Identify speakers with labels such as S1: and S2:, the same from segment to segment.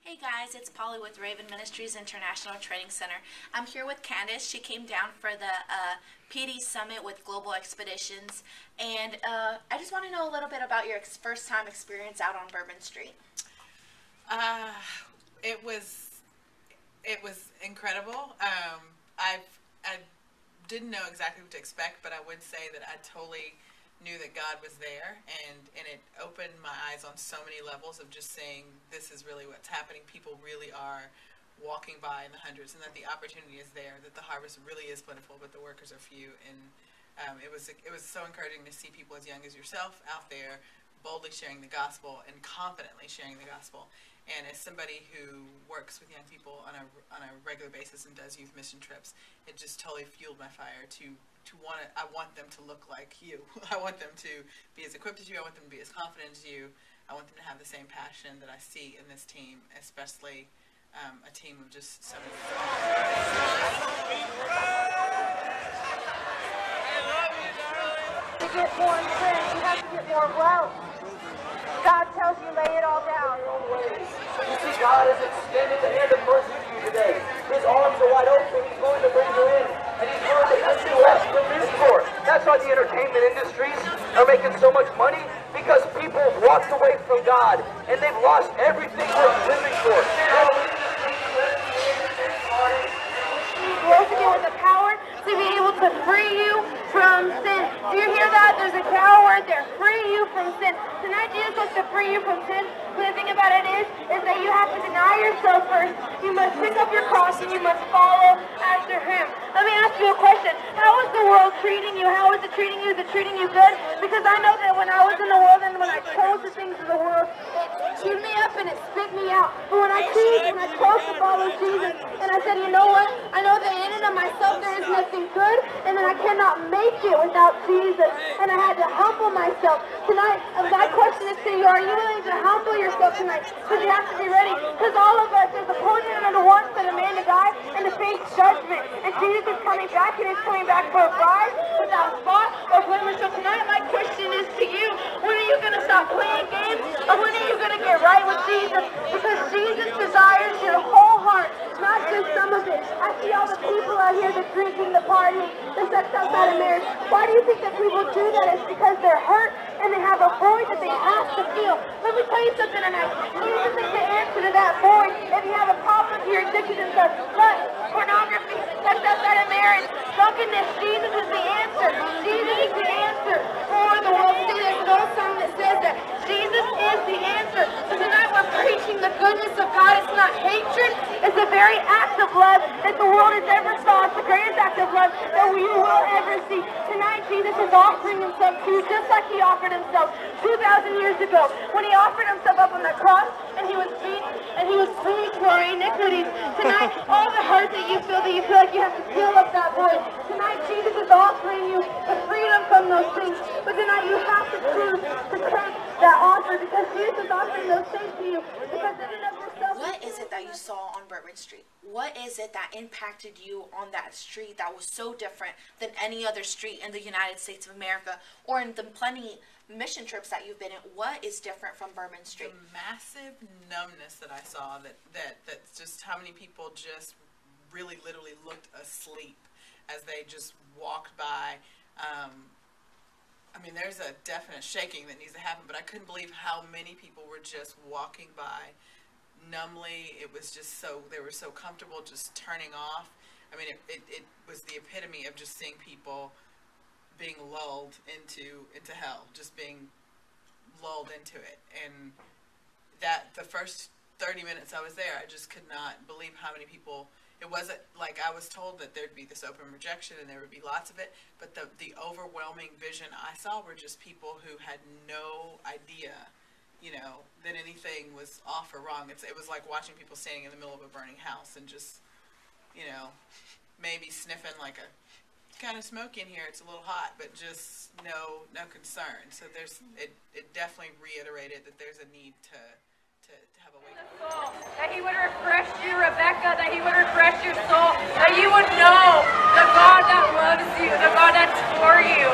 S1: Hey guys, it's Polly with Raven Ministries International Training Center. I'm here with Candace. She came down for the PD Summit with Global Expeditions, and I just want to know a little bit about your first time experience out on Bourbon Street.
S2: It was incredible. I didn't know exactly what to expect, but I would say that I totally knew that God was there, and it opened my eyes on so many levels of just saying this is really what's happening. People really are walking by in the hundreds, and that the opportunity is there, that the harvest really is plentiful, but the workers are few. And it was so encouraging to see people as young as yourself out there boldly sharing the gospel and confidently sharing the gospel. And as somebody who works with young people on a regular basis and does youth mission trips, it just totally fueled my fire I want them to look like you. I want them to be as equipped as you. I want them to be as confident as you. I want them to have the same passion that I see in this team, especially a team of just so many people.
S3: To get more strength, you have to get more wealth. God tells you lay it all down.
S4: You see, God has extended the hand of mercy to you today. His arms are wide open. He's going to bring you in. And he's going to cut you off from this door. That's why the entertainment industries are making so much money, because people have walked away from God and they've lost everything worth living for.
S3: He rose again with the power to be able to free you from sin. Do you hear that? There's a power right there. Free you from sin. Tonight Jesus wants to free you from sin. But the thing about it is that you have to deny yourself first. You must pick up your cross and you must follow after him. Let me ask you a question. How is the world treating you? How is it treating you? Is it treating you good? Because I know that when I was in the world and when I chose the things of the world, it chewed me up and it spit me out. But when I chose to follow Jesus, and I said, you know what? I know that in and of myself there is nothing good, and that I cannot make it without Jesus. And I had to humble myself. Tonight, my question is to you, are you willing to humble yourself tonight? Because you have to be ready. Because all of us, there's a portion of the one for the man to die and to face judgment. And Jesus is coming back, and he's coming back for a bride without spot or blemish. So tonight, my question is to you, when are you going to stop playing games? Or when are you going to get right with Jesus? Because Jesus desires your whole heart, not just some of it. I see all the people out here, the drinking, the partying, the sex outside of marriage. Why do you think that people do that? It's because they're hurt and they have a void that they have to feel. Let me tell you something tonight. Jesus is the answer to that void. If you have a problem with your addictions of lust, pornography, sex outside of marriage, drunkenness, Jesus is the answer. Jesus is the answer for the world. See, there's no song that says that. Jesus is the answer. So tonight we're preaching the goodness of God. It's not hatred. It's the very act of love that the world has ever saw. It's the greatest act of love that we will ever see. Tonight Jesus is offering himself to you just like he offered himself 2,000 years ago when he offered himself up on the cross and he was beaten and he was bruised for our iniquities. Tonight, all the hurt that you feel like you have to fill up that void. Tonight Jesus is offering you the freedom from those things. But tonight you have to choose to take that offer, because Jesus is offering those things to you. Because in and of yourself.
S1: What is it that you saw on Bourbon Street? What is it that impacted you on that street that was so different than any other street in the United States of America, or in the plenty mission trips that you've been in? What is different from Bourbon Street?
S2: The massive numbness that I saw, that's just how many people just really literally looked asleep as they just walked by. I mean, there's a definite shaking that needs to happen, but I couldn't believe how many people were just walking by numbly. It was just they were so comfortable just turning off. I mean, it was the epitome of just seeing people being lulled into hell, just being lulled into it. And that the first 30 minutes I was there, I just could not believe how many people. It wasn't like I was told that there'd be this open rejection and there would be lots of it, but the overwhelming vision I saw were just people who had no idea, that anything was off or wrong. It was like watching people standing in the middle of a burning house and just, maybe sniffing like it's kind of smoky in here, it's a little hot, but just no concern. So it definitely reiterated that there's a need to have a wake up.
S3: That he would refresh you, Rebecca, that he would refresh your soul, that you would know the God that loves you, the God that's for you.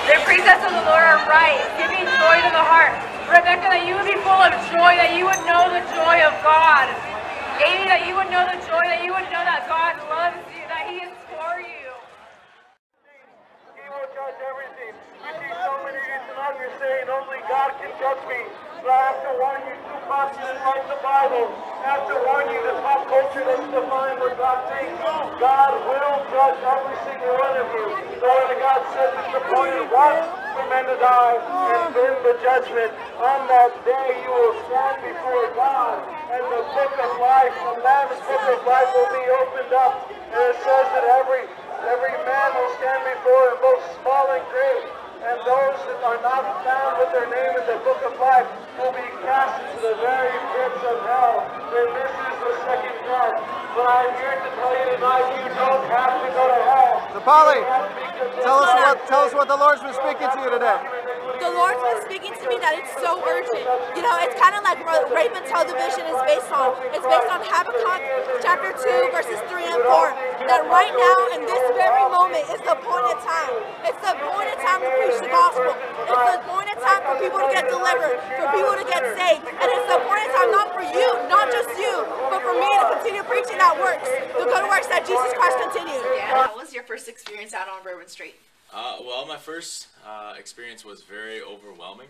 S3: The precepts of the Lord are right, giving joy to the heart. Rebecca, that you would be full of joy, that you would know the joy of God. Amy, that you would know the joy, that you would know that God loves you, that He is for you.
S5: He will judge everything. You see so many of you tonight, you're saying only God can judge me. But I have to warn you, too confident like the Bible. I have to warn you, the pop culture doesn't define what God thinks. God will judge every single one of you. The Word of God says it's appointed once for men to die, and then the judgment. On that day you will stand before God, and the book of life, the Lamb's book of life will be opened up. And it says that every man will stand before him, both small and great. And those that are not found with their name in the book of life will be cast into the very pits of hell. And this is the second death. But I'm here to tell you tonight, you don't have to go to hell.
S6: So Polly, tell us what the Lord's been speaking to you today.
S1: The Lord's been speaking to me that it's so urgent. You know, it's kind of like what Raven Television is based on. It's based on Habakkuk chapter 2, verses 3 and 4. That right now, in this very moment, is the appointed time. It's the appointed time to preach the gospel. It's the appointed time for people to get delivered, for people to get saved. And it's the appointed time not for you, not just you, but for me to continue preaching that works, the good works that Jesus Christ continued. Yeah, what was your first experience out on Bourbon Street?
S7: Well, my first experience was very overwhelming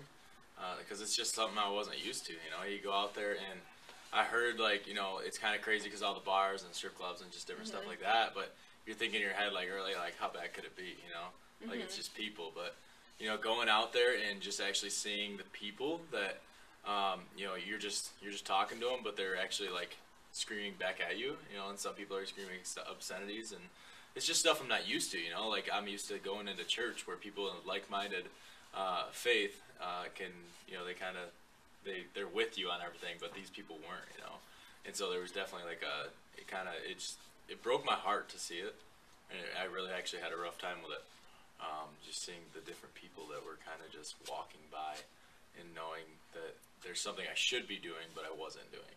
S7: because it's just something I wasn't used to. You know, you go out there and I heard, like, you know, it's kind of crazy because all the bars and strip clubs and just different stuff like that. But you're thinking in your head, like, early, like, how bad could it be? You know, like it's just people. But you know, going out there and just actually seeing the people that you know, you're just talking to them, but they're actually like screaming back at you. You know, and some people are screaming obscenities and. It's just stuff I'm not used to, you know, like I'm used to going into church where people in like-minded faith can, you know, they're with you on everything, but these people weren't, you know. And so there was definitely like it broke my heart to see it. And I really actually had a rough time with it. Just seeing the different people that were kind of just walking by and knowing that there's something I should be doing, but I wasn't doing.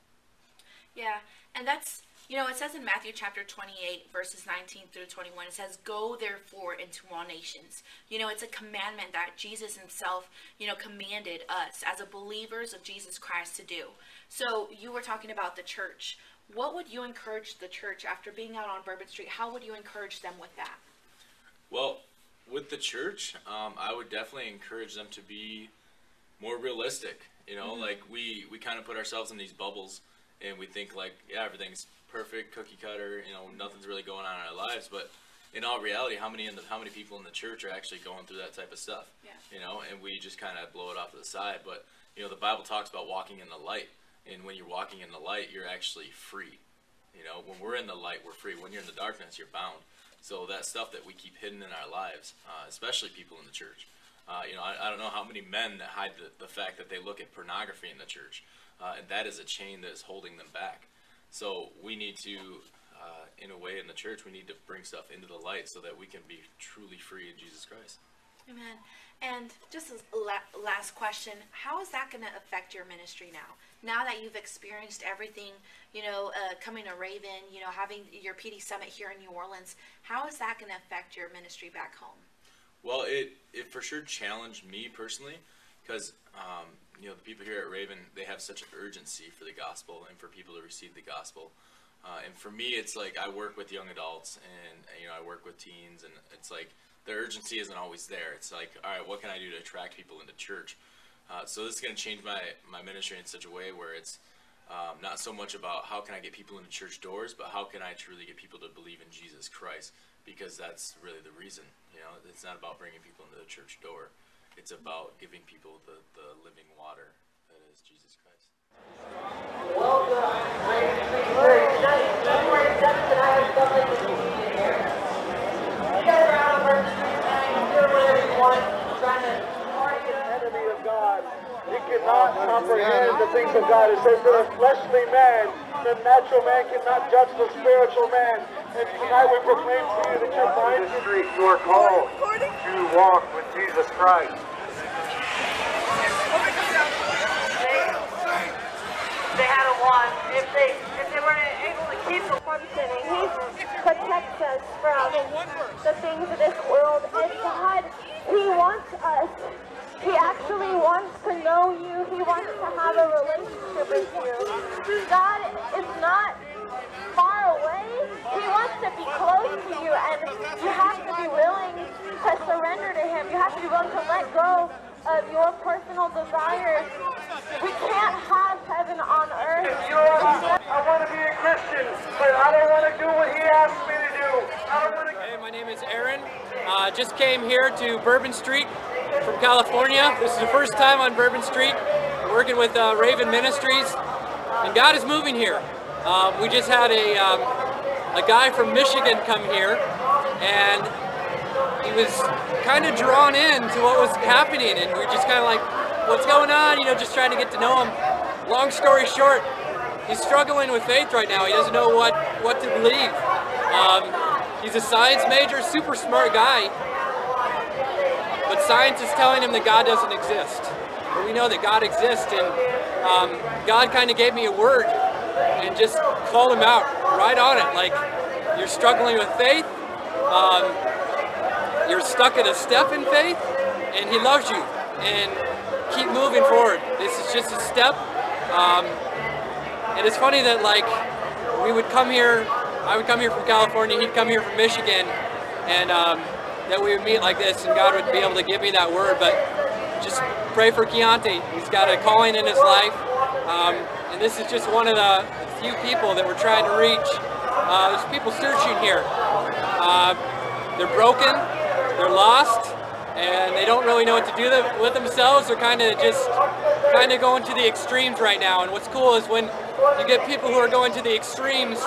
S1: Yeah, and that's, you know, it says in Matthew chapter 28, verses 19 through 21, it says, "Go therefore into all nations." You know, it's a commandment that Jesus himself, you know, commanded us as a believers of Jesus Christ to do. So you were talking about the church. What would you encourage the church after being out on Bourbon Street? How would you encourage them with that?
S7: Well, with the church, I would definitely encourage them to be more realistic. You know, like we kind of put ourselves in these bubbles. And we think like, yeah, everything's perfect, cookie cutter, you know, nothing's really going on in our lives. But in all reality, how many people in the church are actually going through that type of stuff? Yeah. You know, and we just kind of blow it off to the side. But, you know, the Bible talks about walking in the light. And when you're walking in the light, you're actually free. You know, when we're in the light, we're free. When you're in the darkness, you're bound. So that stuff that we keep hidden in our lives, especially people in the church. You know, I don't know how many men that hide the fact that they look at pornography in the church. And that is a chain that is holding them back. So we need to, in a way in the church, we need to bring stuff into the light so that we can be truly free in Jesus Christ.
S1: Amen. And just a last question, how is that going to affect your ministry now? Now that you've experienced everything, you know, coming to Raven, you know, having your PD Summit here in New Orleans, how is that going to affect your ministry back home?
S7: Well, it for sure challenged me personally because, you know, the people here at Raven, they have such an urgency for the gospel and for people to receive the gospel. And for me, it's like I work with young adults and, you know, I work with teens, and it's like the urgency isn't always there. It's like, all right, what can I do to attract people into church? So this is going to change my ministry in such a way where it's not so much about how can I get people into church doors, but how can I truly get people to believe in Jesus Christ, because that's really the reason. You know, it's not about bringing people into the church door. It's about giving people the living water that is Jesus Christ.
S4: Welcome, tonight, February 7th, and I have something to do here. You guys are out on Bourbon Street tonight, you're with everyone, trying to party it up.
S5: Enemy of God. He cannot comprehend the things of God. It says that a fleshly man, the natural man cannot judge the spiritual man. And tonight we proclaim to you that your mind is free. You are called to walk with Jesus Christ.
S3: They had a want. If they weren't able to keep the one sinning, He protects us from the things of this world. And God He wants us. He actually wants to know you. He wants to have a relationship with you. God is not far away. He wants to be close to you, and you have to be willing to surrender to Him. You have to be willing to let go of your personal desires. We can't have heaven on earth.
S5: You know what? I want to be a Christian, but I don't want to do what He asked me to do. I don't want to.
S8: Hey, my name is Aaron. Just came here to Bourbon Street from California. This is the first time on Bourbon Street, working with Raven Ministries, and God is moving here. We just had a guy from Michigan come here, and he was kind of drawn in to what was happening, and we were just kind of like, what's going on? You know, just trying to get to know him. Long story short, he's struggling with faith right now. He doesn't know what to believe. He's a science major, super smart guy, but science is telling him that God doesn't exist. But we know that God exists, and God kind of gave me a word and just called him out right on it. Like, you're struggling with faith, you're stuck at a step in faith, and He loves you, and keep moving forward. This is just a step. And it's funny that, like, we would come here, I would come here from California, he'd come here from Michigan, and that we would meet like this, and God would be able to give me that word. But just pray for Keontae. He's got a calling in his life, and this is just one of the few people that we're trying to reach. There's people searching here. They're broken, they're lost, and they don't really know what to do with themselves. They're kind of going to the extremes right now. And what's cool is when you get people who are going to the extremes,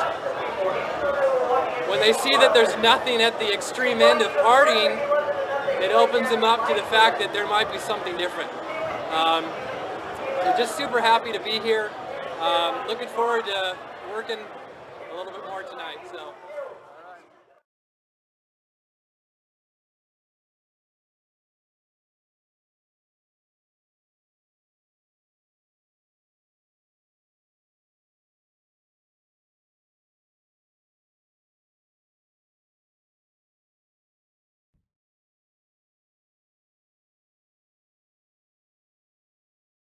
S8: when they see that there's nothing at the extreme end of partying, it opens them up to the fact that there might be something different. We're just super happy to be here. Looking forward to working a little bit more tonight. So.